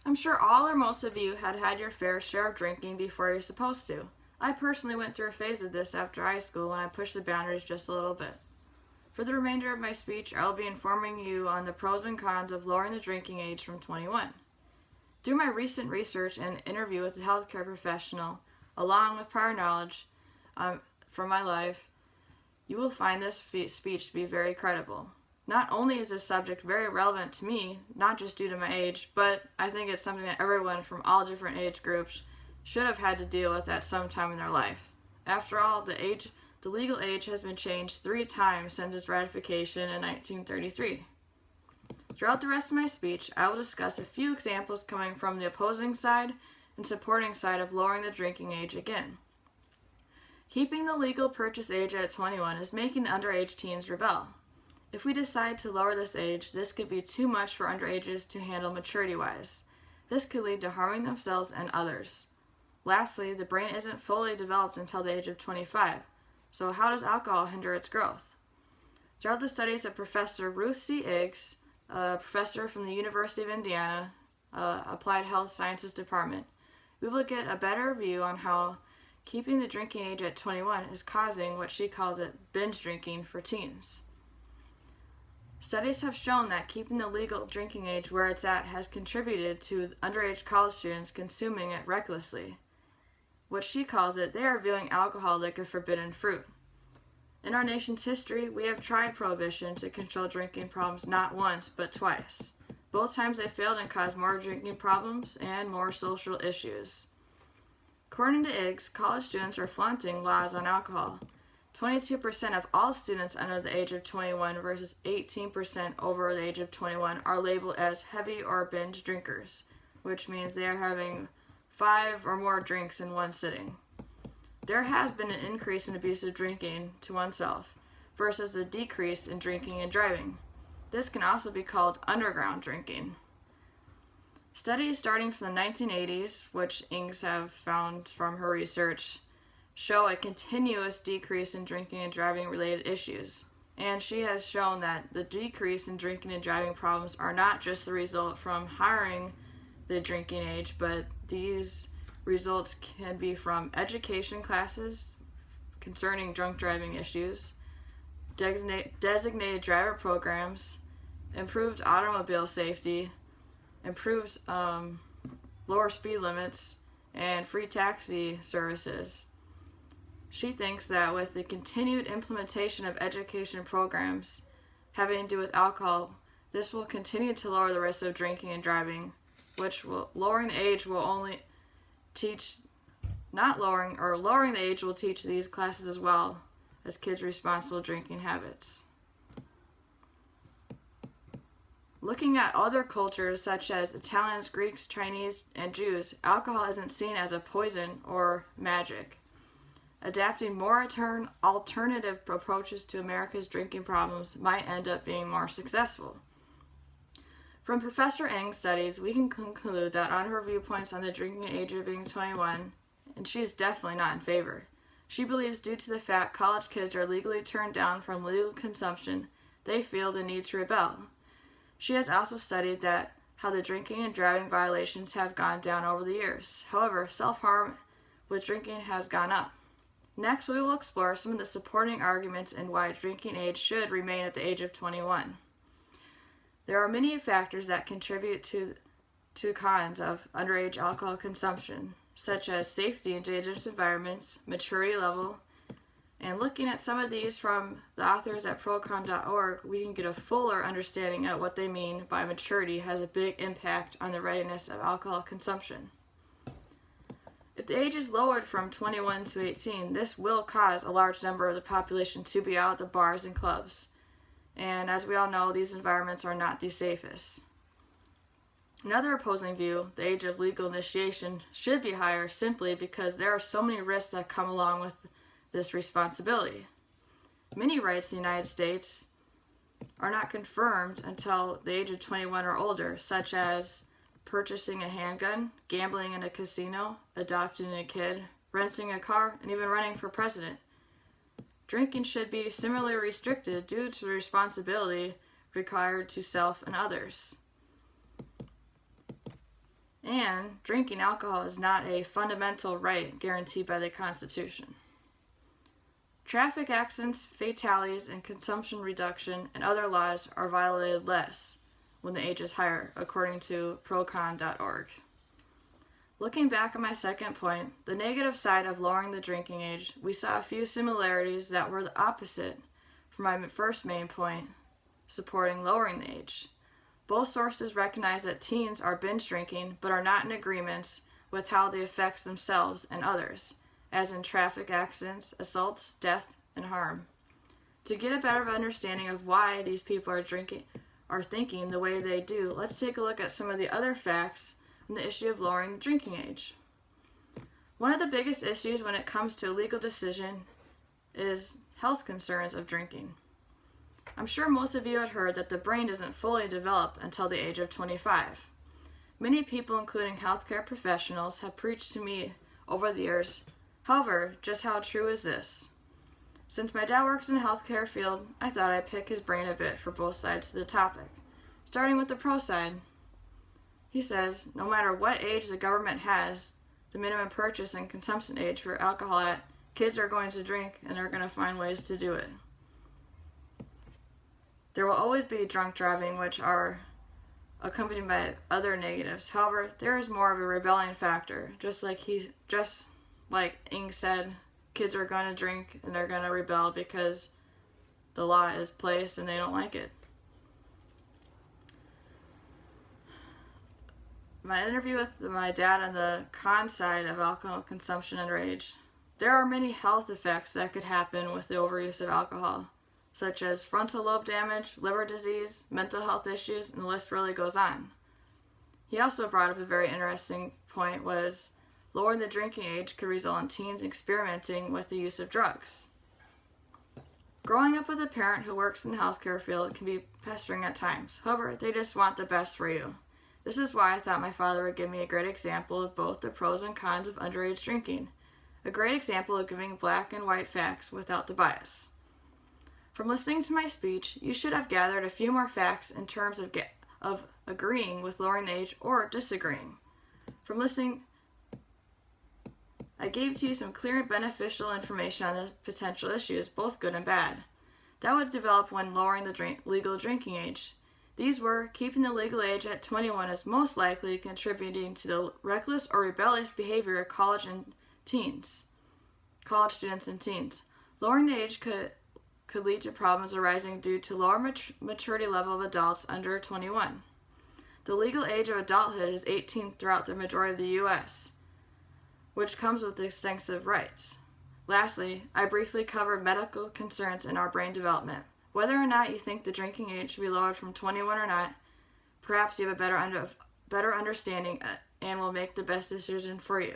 I'm sure all or most of you had had your fair share of drinking before you're supposed to. I personally went through a phase of this after high school when I pushed the boundaries just a little bit. For the remainder of my speech, I will be informing you on the pros and cons of lowering the drinking age from 21. Through my recent research and interview with a healthcare professional, along with prior knowledge from my life, you will find this speech to be very credible. Not only is this subject very relevant to me, not just due to my age, but I think it's something that everyone from all different age groups should have had to deal with at some time in their life. After all, the legal age has been changed 3 times since its ratification in 1933. Throughout the rest of my speech, I will discuss a few examples coming from the opposing side and supporting side of lowering the drinking age again. Keeping the legal purchase age at 21 is making underage teens rebel. If we decide to lower this age, this could be too much for underages to handle maturity-wise. This could lead to harming themselves and others. Lastly, the brain isn't fully developed until the age of 25, so how does alcohol hinder its growth? Throughout the studies of Professor Ruth C. Iggs, a professor from the University of Indiana, Applied Health Sciences Department, we will get a better view on how keeping the drinking age at 21 is causing what she calls it binge drinking for teens. Studies have shown that keeping the legal drinking age where it's at has contributed to underage college students consuming it recklessly. What she calls it, they are viewing alcohol like a forbidden fruit. In our nation's history, we have tried prohibition to control drinking problems not once, but twice. Both times they failed and caused more drinking problems and more social issues. According to Iggs, college students are flaunting laws on alcohol. 22% of all students under the age of 21 versus 18% over the age of 21 are labeled as heavy or binge drinkers, which means they are having 5 or more drinks in one sitting. There has been an increase in abusive drinking to oneself versus a decrease in drinking and driving. This can also be called underground drinking. Studies starting from the 1980s, which Iggs have found from her research, show a continuous decrease in drinking and driving related issues. And she has shown that the decrease in drinking and driving problems are not just the result from hiring the drinking age, but these results can be from education classes concerning drunk driving issues, designated driver programs, improved automobile safety, improved lower speed limits, and free taxi services. She thinks that with the continued implementation of education programs having to do with alcohol, this will continue to lower the risk of drinking and driving, lowering the age will teach these classes as well as kids' responsible drinking habits. Looking at other cultures such as Italians, Greeks, Chinese, and Jews, alcohol isn't seen as a poison or magic. Adapting more alternative approaches to America's drinking problems might end up being more successful. From Professor Ng's studies, we can conclude that on her viewpoints on the drinking age of being 21, and she is definitely not in favor. She believes due to the fact college kids are legally turned down from legal consumption, they feel the need to rebel. She has also studied how the drinking and driving violations have gone down over the years. However, self-harm with drinking has gone up. Next, we will explore some of the supporting arguments and why drinking age should remain at the age of 21. There are many factors that contribute to cons of underage alcohol consumption, such as safety in dangerous environments, maturity level, and looking at some of these from the authors at procon.org, we can get a fuller understanding of what they mean by maturity has a big impact on the readiness of alcohol consumption. If the age is lowered from 21 to 18, this will cause a large number of the population to be out at the bars and clubs. And as we all know, these environments are not the safest. Another opposing view, the age of legal initiation, should be higher simply because there are so many risks that come along with this responsibility. Many rights in the United States are not confirmed until the age of 21 or older, such as purchasing a handgun, gambling in a casino, adopting a kid, renting a car, and even running for president. Drinking should be similarly restricted due to the responsibility required to self and others. And drinking alcohol is not a fundamental right guaranteed by the Constitution. Traffic accidents, fatalities, and consumption reduction and other laws are violated less when the age is higher, according to procon.org. Looking back at my second point, the negative side of lowering the drinking age, we saw a few similarities that were the opposite from my first main point, supporting lowering the age. Both sources recognize that teens are binge drinking, but are not in agreement with how they affect themselves and others, as in traffic accidents, assaults, death, and harm. To get a better understanding of why these people are thinking the way they do, let's take a look at some of the other facts on the issue of lowering the drinking age. One of the biggest issues when it comes to a legal decision is health concerns of drinking. I'm sure most of you had heard that the brain doesn't fully develop until the age of 25. Many people, including healthcare professionals, have preached to me over the years. However, just how true is this? Since my dad works in the healthcare field, I thought I'd pick his brain a bit for both sides of the topic. Starting with the pro side, he says, no matter what age the government has the minimum purchase and consumption age for alcohol at, kids are going to drink and are going to find ways to do it. There will always be drunk driving, which are accompanied by other negatives. However, there is more of a rebellion factor. Just like Ing said, kids are going to drink and they're going to rebel because the law is placed and they don't like it. My interview with my dad on the con side of alcohol consumption and rage. There are many health effects that could happen with the overuse of alcohol, such as frontal lobe damage, liver disease, mental health issues, and the list really goes on. He also brought up a very interesting point, was lowering the drinking age could result in teens experimenting with the use of drugs. Growing up with a parent who works in the healthcare field can be pestering at times. However, they just want the best for you. This is why I thought my father would give me a great example of both the pros and cons of underage drinking. A great example of giving black and white facts without the bias. From listening to my speech, you should have gathered a few more facts in terms of agreeing with lowering the age or disagreeing. From listening, I gave to you some clear and beneficial information on the potential issues, both good and bad, that would develop when lowering the legal drinking age. These were keeping the legal age at 21 is most likely contributing to the reckless or rebellious behavior of college students and teens. Lowering the age could lead to problems arising due to lower maturity level of adults under 21. The legal age of adulthood is 18 throughout the majority of the U.S., which comes with extensive rights. Lastly, I briefly covered medical concerns in our brain development. Whether or not you think the drinking age should be lowered from 21 or not, perhaps you have a better understanding and will make the best decision for you.